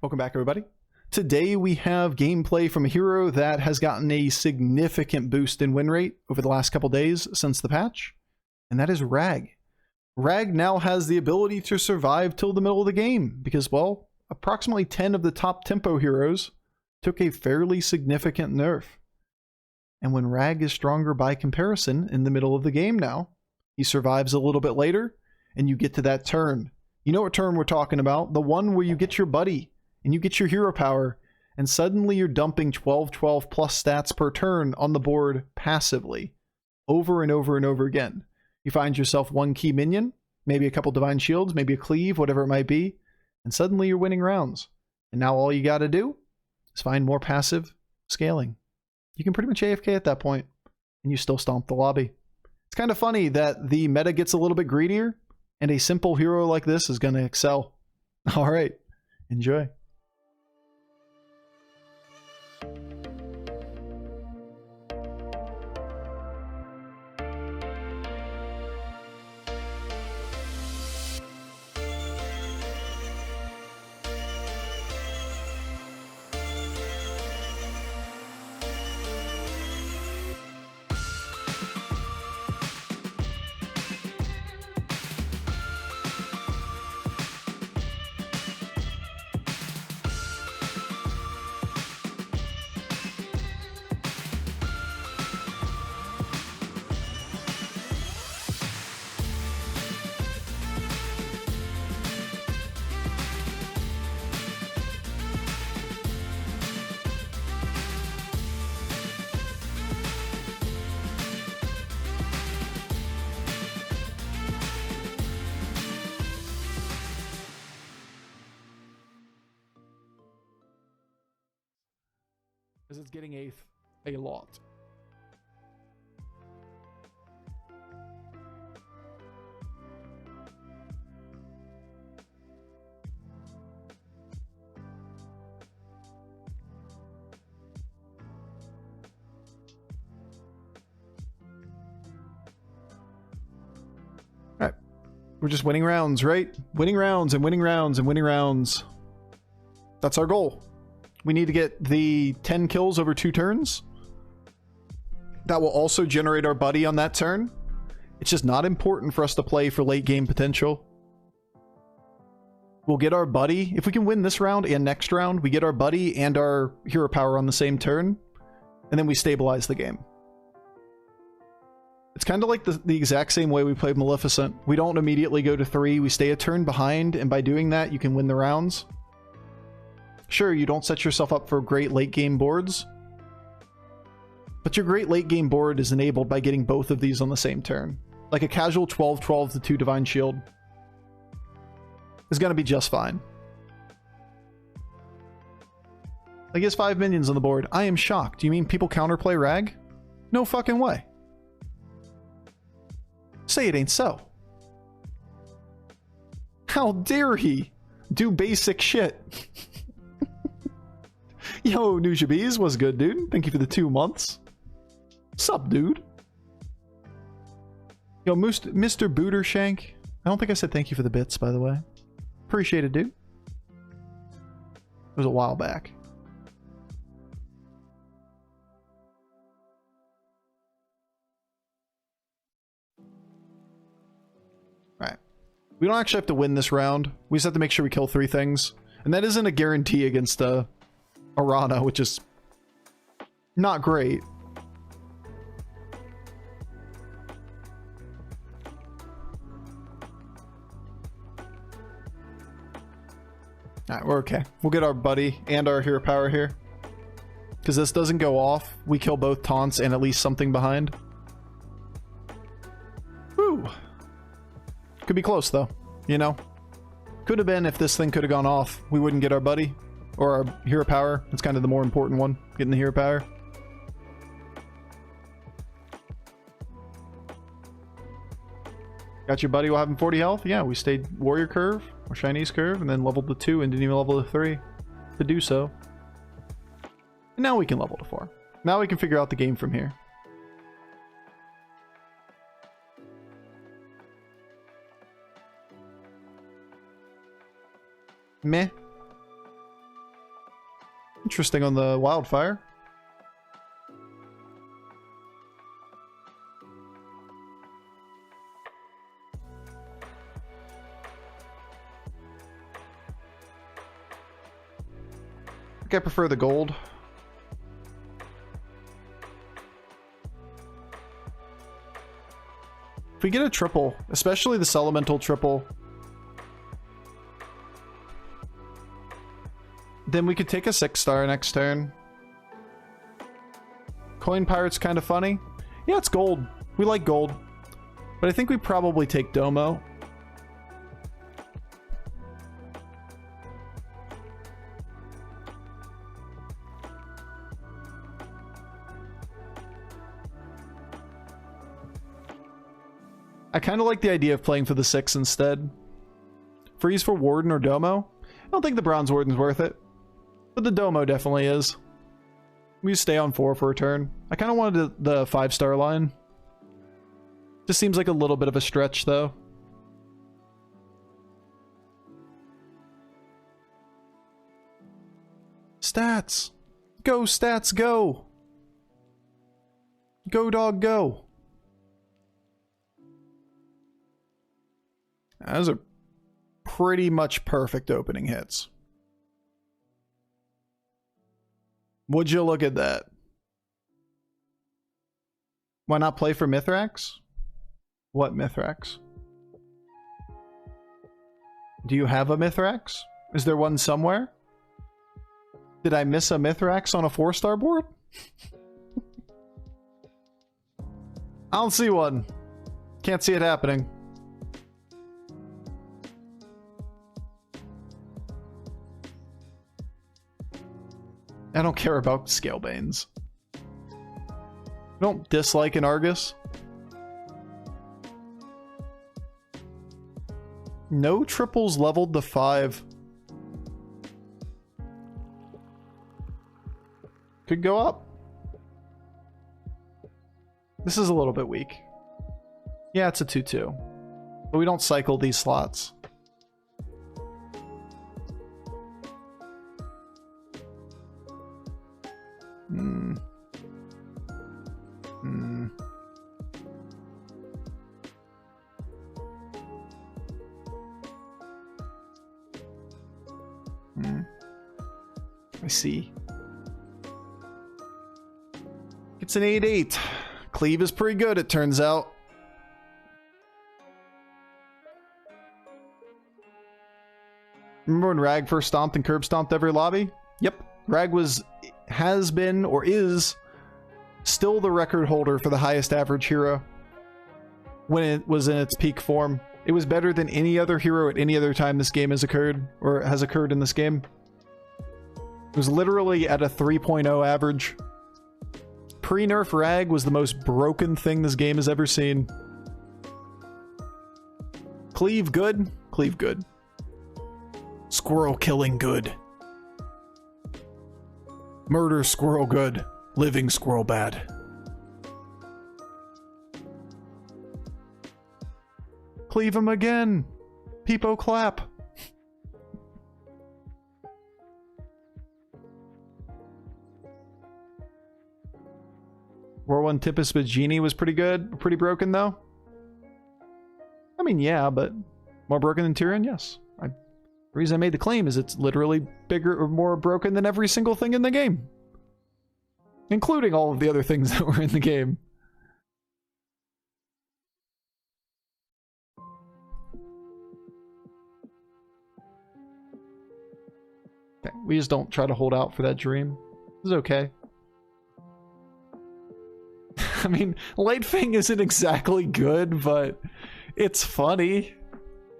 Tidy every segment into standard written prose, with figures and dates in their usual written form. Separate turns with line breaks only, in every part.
Welcome back, everybody. Today we have gameplay from a hero that has gotten a significant boost in win rate over the last couple days since the patch, and that is Rag. Rag now has the ability to survive till the middle of the game because, well, approximately 10 of the top tempo heroes took a fairly significant nerf. And when Rag is stronger by comparison in the middle of the game now, he survives a little bit later, and you get to that turn. You know what turn we're talking about, the one where you get your buddy and you get your hero power, and suddenly you're dumping 12/12 plus stats per turn on the board passively, over and over and over again. You find yourself one key minion, maybe a couple divine shields, maybe a cleave, whatever it might be, and suddenly you're winning rounds. And now all you gotta do is find more passive scaling. You can pretty much AFK at that point, and you still stomp the lobby. It's kind of funny that the meta gets a little bit greedier, and a simple hero like this is gonna excel. Alright, enjoy. Because it's getting a lot. All right, we're just winning rounds, right? Winning rounds and winning rounds and winning rounds. That's our goal. We need to get the 10 kills over 2 turns. That will also generate our buddy on that turn. It's just not important for us to play for late game potential. We'll get our buddy. If we can win this round and next round, we get our buddy and our hero power on the same turn, and then we stabilize the game. It's kind of like the exact same way we played Maleficent. We don't immediately go to 3. We stay a turn behind, and by doing that, you can win the rounds. Sure, you don't set yourself up for great late game boards, but your great late game board is enabled by getting both of these on the same turn. Like a casual 12/12 to 2 divine shield is going to be just fine. Like, he has 5 minions on the board. I am shocked. Do you mean people counterplay Rag? No fucking way. Say it ain't so. How dare he do basic shit? Yo, Nujabees, what's good, dude? Thank you for the 2 months. Sup, dude? Yo, Mr. Bootershank. I don't think I said thank you for the bits, by the way. Appreciate it, dude. It was a while back. Alright. We don't actually have to win this round. We just have to make sure we kill 3 things. And that isn't a guarantee against Arana, which is not great. Alright, we're okay. We'll get our buddy and our hero power here. Because this doesn't go off. We kill both taunts and at least something behind. Woo! Could be close though, you know? Could have been if this thing could have gone off. We wouldn't get our buddy. Or our hero power. It's kind of the more important one. Getting the hero power. Got your buddy while having 40 health? Yeah, we stayed warrior curve or Chinese curve and then leveled to 2 and didn't even level to 3 to do so. And now we can level to 4. Now we can figure out the game from here. Meh. Interesting on the wildfire. I think I prefer the gold. If we get a triple, especially the Elemental triple, then we could take a 6-star next turn. Coin Pirate's kind of funny. Yeah, it's gold. We like gold. But I think we probably take Domo. I kind of like the idea of playing for the 6 instead. Freeze for Warden or Domo. I don't think the Bronze Warden's worth it. But the Domo definitely is. We stay on 4 for a turn. I kind of wanted the 5-star line. Just seems like a little bit of a stretch though. Stats! Go, stats, go! Go, dog, go! Those are pretty much perfect opening hits. Would you look at that? Why not play for Mithrax? What Mithrax? Do you have a Mithrax? Is there one somewhere? Did I miss a Mithrax on a 4-star board? I don't see one. Can't see it happening. I don't care about Scalebanes. I don't dislike an Argus. No triples leveled to 5. Could go up. This is a little bit weak. Yeah, it's a 2-2. But we don't cycle these slots. I see. It's an 8-8. Cleave is pretty good, it turns out. Remember when Rag first stomped and curb stomped every lobby? Yep. Rag has been, or is, still the record holder for the highest average hero when it was in its peak form. It was better than any other hero at any other time this game has occurred, or has occurred in this game. It was literally at a 3.0 average. Pre-nerf Rag was the most broken thing this game has ever seen. Cleave good? Cleave good. Squirrel killing good. Murder squirrel good. Living squirrel bad. Cleave him again. Peepo clap. War 1 Tipis with Genie was pretty good. Pretty broken though. I mean, yeah, but more broken than Tyrion? Yes. The reason I made the claim is it's literally bigger or more broken than every single thing in the game. Including all of the other things that were in the game. Okay, we just don't try to hold out for that dream. It's okay. I mean, Lightfang isn't exactly good, but it's funny.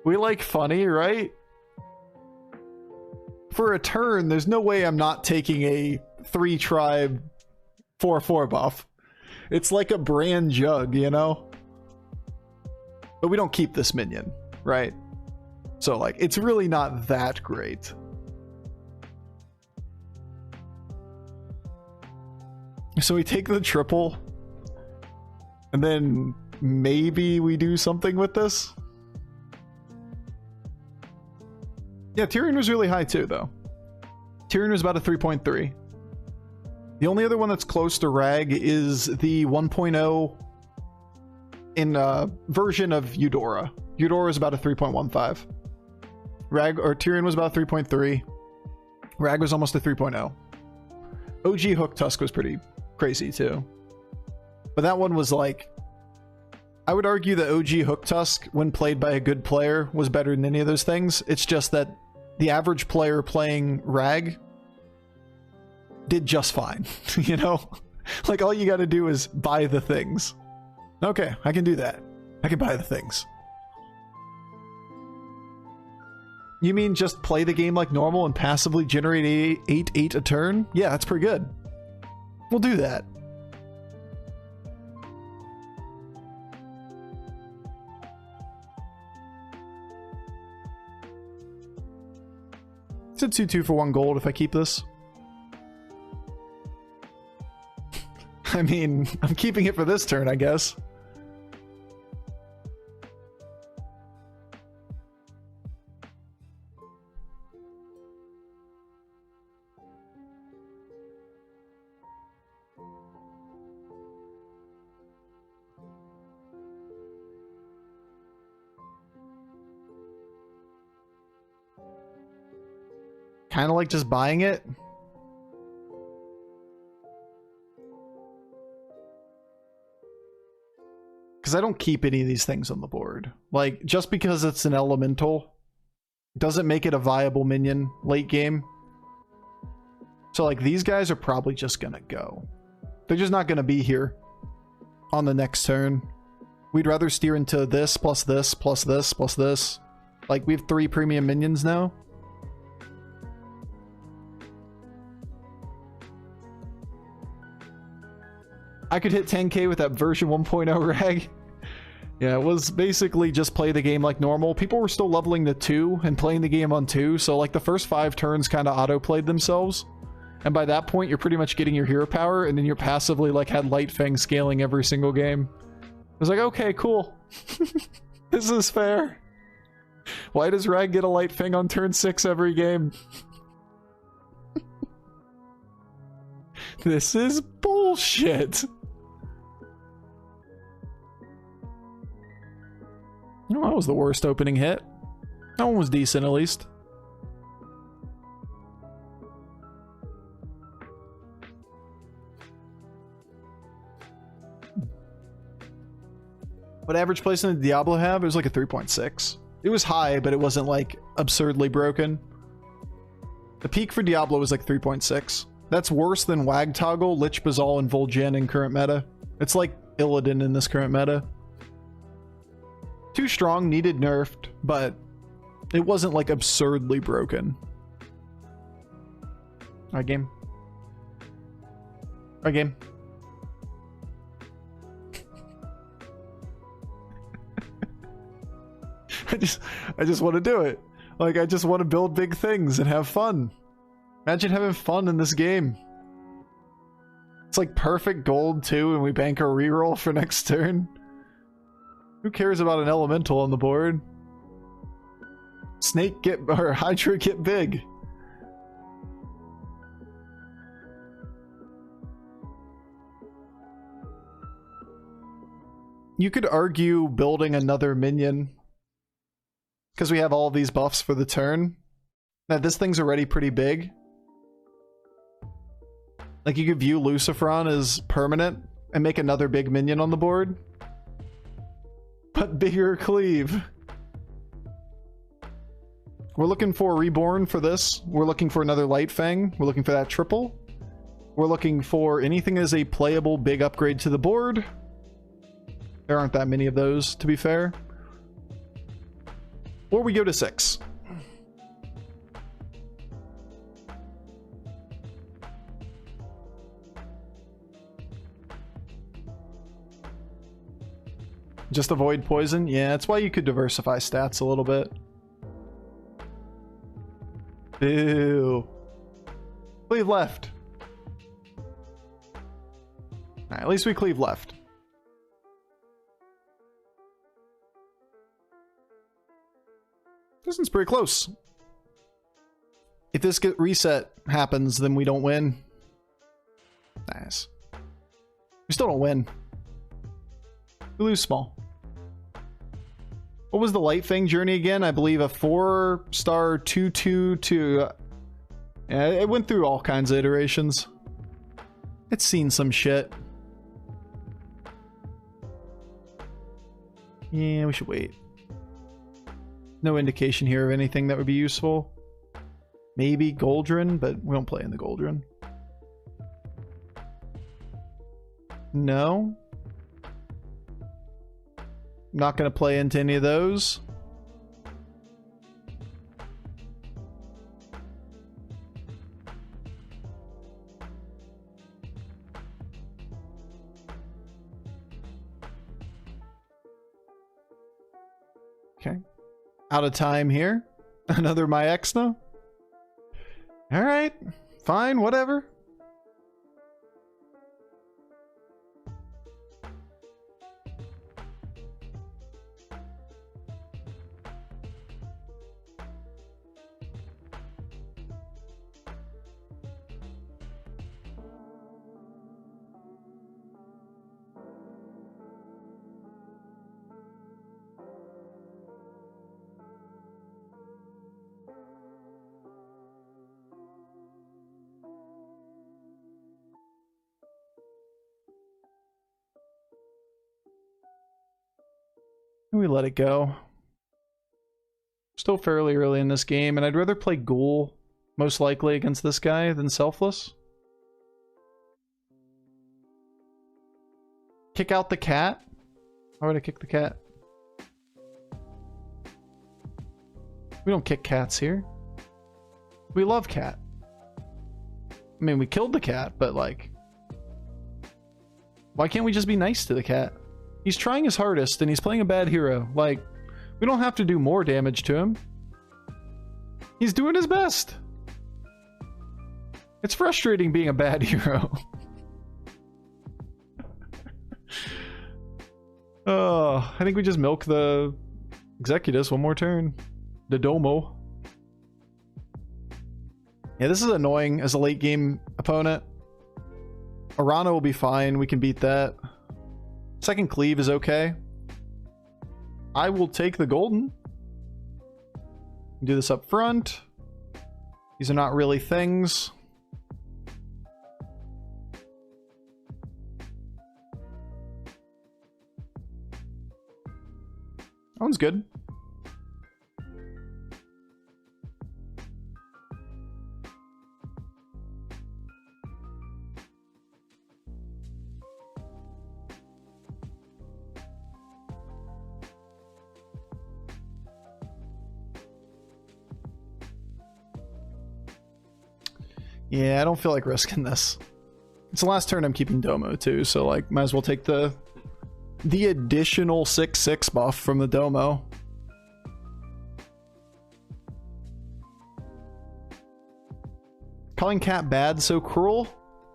We like funny, right? For a turn, there's no way I'm not taking a 3-tribe 4/4 buff. It's like a brand jug, you know? But we don't keep this minion, right? So, like, it's really not that great. So we take the triple, and then maybe we do something with this? Yeah, Tyrion was really high too, though. Tyrion was about a 3.3. The only other one that's close to Rag is the 1.0 in version of Eudora. Eudora is about a 3.15. Rag or Tyrion was about 3.3. Rag was almost a 3.0. OG Hook Tusk was pretty crazy too. But that one was like, I would argue that OG Hook Tusk, when played by a good player, was better than any of those things. It's just that the average player playing Rag did just fine, you know? Like, all you gotta do is buy the things. Okay, I can do that. I can buy the things. You mean just play the game like normal and passively generate 8/8 a turn? Yeah, that's pretty good. We'll do that. It's a 2/2 for 1 gold if I keep this. I mean, I'm keeping it for this turn, I guess. Kind of like just buying it. Because I don't keep any of these things on the board. Like, just because it's an elemental doesn't make it a viable minion late game. So like, these guys are probably just gonna go. They're just not gonna be here on the next turn. We'd rather steer into this plus this plus this plus this. Like, we have 3 premium minions now. I could hit 10k with that version 1.0 Rag. Yeah, it was basically just play the game like normal. People were still leveling to 2 and playing the game on 2, so like the first 5 turns kind of auto-played themselves. And by that point, you're pretty much getting your hero power, and then you're passively like had Light Fang scaling every single game. I was like, okay, cool. This is fair. Why does Rag get a Light Fang on turn 6 every game? This is bullshit. No, that was the worst opening hit. That one was decent, at least. What average placement did Diablo have? It was like a 3.6. It was high, but it wasn't like absurdly broken. The peak for Diablo was like 3.6. That's worse than Wag Toggle, Lich Bazal, and Vol'jin in current meta. It's like Illidan in this current meta. Too strong, needed nerfed, but it wasn't like absurdly broken. Alright, game. Alright, game. I just want to do it. Like, I just want to build big things and have fun. Imagine having fun in this game. It's like perfect gold too, and we bank our reroll for next turn. Who cares about an elemental on the board? Snake get, or Hydra get big. You could argue building another minion, because we have all these buffs for the turn. Now this thing's already pretty big. Like, you could view Luciferon as permanent and make another big minion on the board. But bigger cleave. We're looking for Reborn for this. We're looking for another Light Fang. We're looking for that triple. We're looking for anything as a playable big upgrade to the board. There aren't that many of those, to be fair. Or we go to 6. Just avoid poison? Yeah, that's why you could diversify stats a little bit. Boo. Cleave left. Alright, at least we cleave left. This one's pretty close. If this get reset happens, then we don't win. Nice. We still don't win. We lose small. What was the Light Fang journey again? I believe a 4-star 2/2. Yeah, it went through all kinds of iterations. It's seen some shit. Yeah, we should wait. No indication here of anything that would be useful. Maybe Goldrinn, but we don't play in the Goldrinn. No. Not going to play into any of those. Okay. Out of time here. Another My Exna. Alright. Fine, whatever. We let it go. Still fairly early in this game, and I'd rather play Ghoul, most likely, against this guy than Selfless. Kick out the cat? Why would I kick the cat? We don't kick cats here. We love cat. I mean, we killed the cat, but like... why can't we just be nice to the cat? He's trying his hardest, and he's playing a bad hero. Like, we don't have to do more damage to him. He's doing his best. It's frustrating being a bad hero. Oh, I think we just milk the Executus one more turn. The Domo. Yeah, this is annoying as a late game opponent. Arana will be fine. We can beat that. Second cleave is okay. I will take the golden. Do this up front. These are not really things. That one's good. Yeah, I don't feel like risking this. It's the last turn I'm keeping Domo too, so like might as well take the additional 6/6 buff from the Domo. Calling Cat bad so cruel?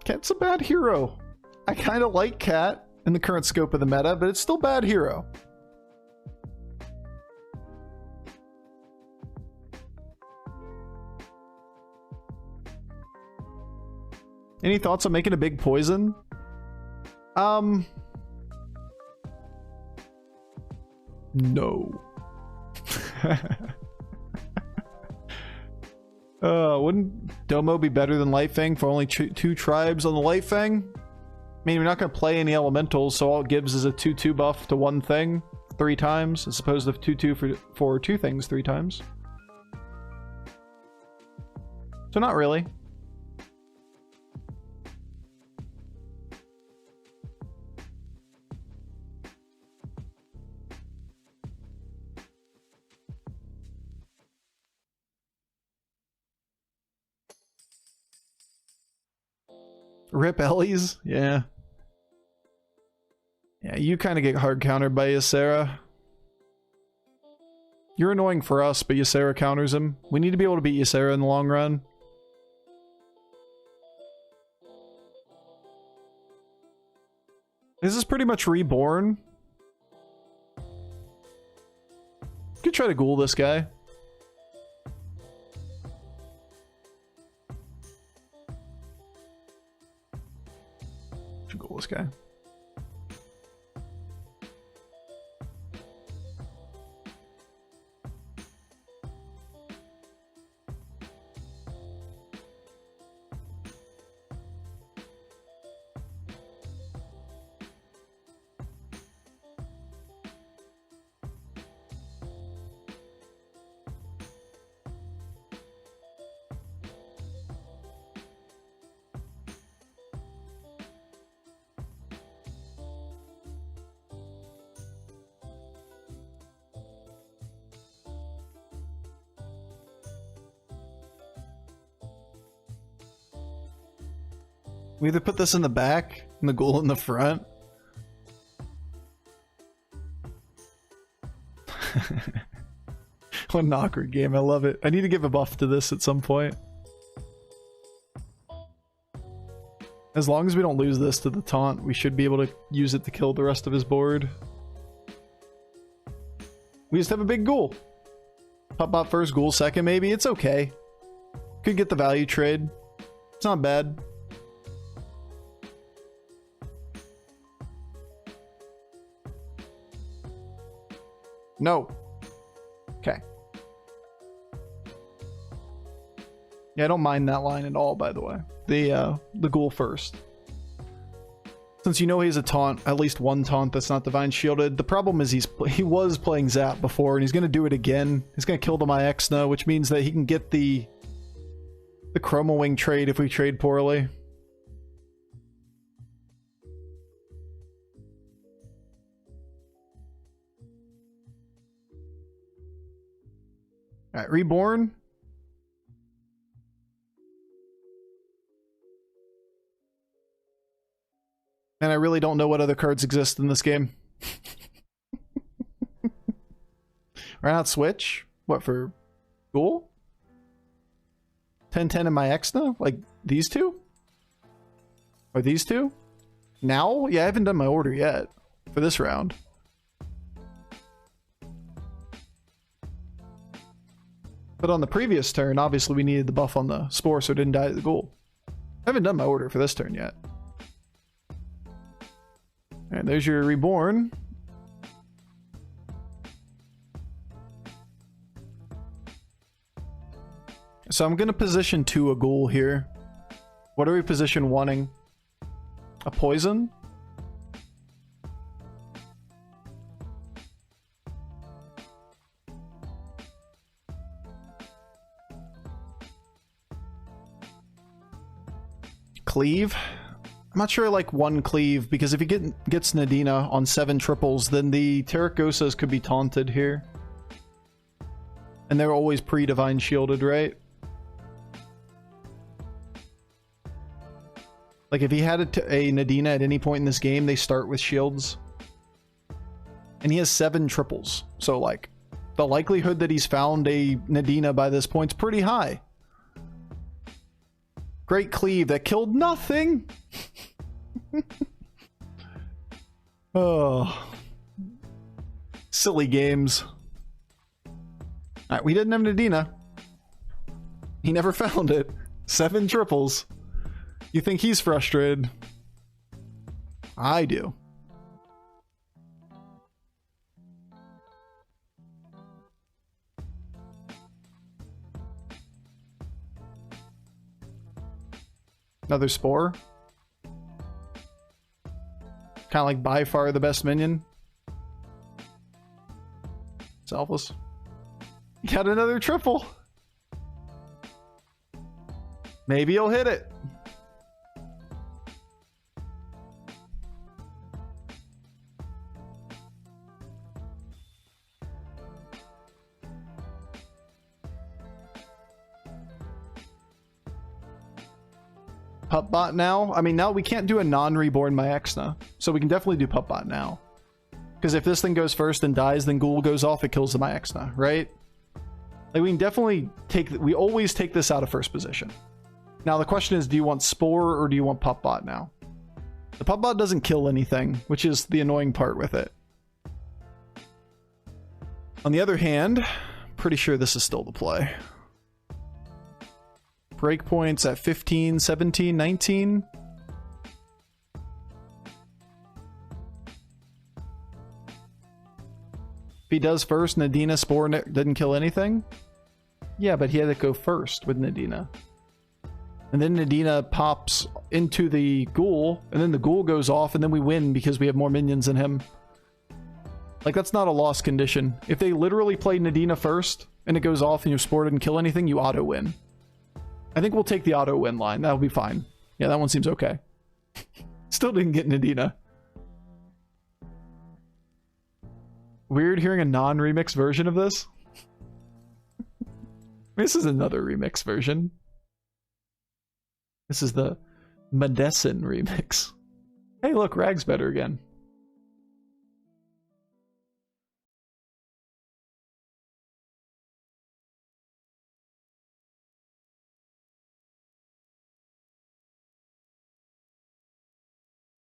Cat's a bad hero. I kind of like Cat in the current scope of the meta, but it's still bad hero. Any thoughts on making a big poison? No. Wouldn't Domo be better than Light Fang for only 2 tribes on the Light Fang? I mean, we're not going to play any elementals, so all it gives is a 2/2 buff to one thing 3 times, as opposed to 2/2 for 2 things 3 times. So not really. Rip Ellie's? Yeah. Yeah, you kind of get hard countered by Ysera. You're annoying for us, but Ysera counters him. We need to be able to beat Ysera in the long run. This is pretty much Reborn. Could try to ghoul this guy. We either put this in the back and the ghoul in the front. What an awkward game. I love it. I need to give a buff to this at some point. As long as we don't lose this to the taunt, we should be able to use it to kill the rest of his board. We just have a big ghoul. Pop bot first, ghoul second maybe. It's okay. Could get the value trade. It's not bad. No. Okay. Yeah, I don't mind that line at all, by the way. The ghoul first. Since you know he has a taunt, at least one taunt that's not divine shielded. The problem is he was playing Zap before, and he's going to do it again. He's going to kill the Myexna, which means that he can get the Chroma Wing trade if we trade poorly. Alright, Reborn. And I really don't know what other cards exist in this game. Why not switch? What, for Ghoul? 10-10 and Myexna? Like these two? Or these two? Now? Yeah, I haven't done my order yet for this round. But on the previous turn, obviously we needed the buff on the Spore so it didn't die to the Ghoul. I haven't done my order for this turn yet. And there's your Reborn. So I'm going to position 2 a Ghoul here. What are we position wanting? A Poison? Cleave? I'm not sure I like 1 cleave, because if he gets Nadina on 7 triples, then the Terragosas could be taunted here. And they're always pre-divine shielded, right? Like if he had a Nadina at any point in this game, they start with shields. And he has 7 triples. So like, the likelihood that he's found a Nadina by this point's pretty high. Great cleave that killed nothing! Oh. Silly games. Alright, we didn't have Nadina. He never found it. 7 triples. You think he's frustrated? I do. Another Spore. Kind of like by far the best minion. Selfless. Got another triple. Maybe he'll hit it. Pup bot now? I mean, now we can't do a non-reborn Myexna, so we can definitely do pup bot now. Because if this thing goes first and dies, then Ghoul goes off, it kills the Myexna, right? Like, we can definitely take... We always take this out of first position. Now, the question is, do you want Spore or do you want pup bot now? The pup bot doesn't kill anything, which is the annoying part with it. On the other hand, pretty sure this is still the play. Breakpoints at 15, 17, 19. If he does first, Nadina Spore didn't kill anything? Yeah, but he had to go first with Nadina. And then Nadina pops into the Ghoul, and then the Ghoul goes off, and then we win because we have more minions than him. Like, that's not a lost condition. If they literally play Nadina first, and it goes off and your Spore didn't kill anything, you auto-win. I think we'll take the auto-win line. That'll be fine. Yeah, that one seems okay. Still didn't get Nadina. Weird hearing a non-remix version of this. This is another remix version. This is the Medicine remix. Hey, look, Rag's better again.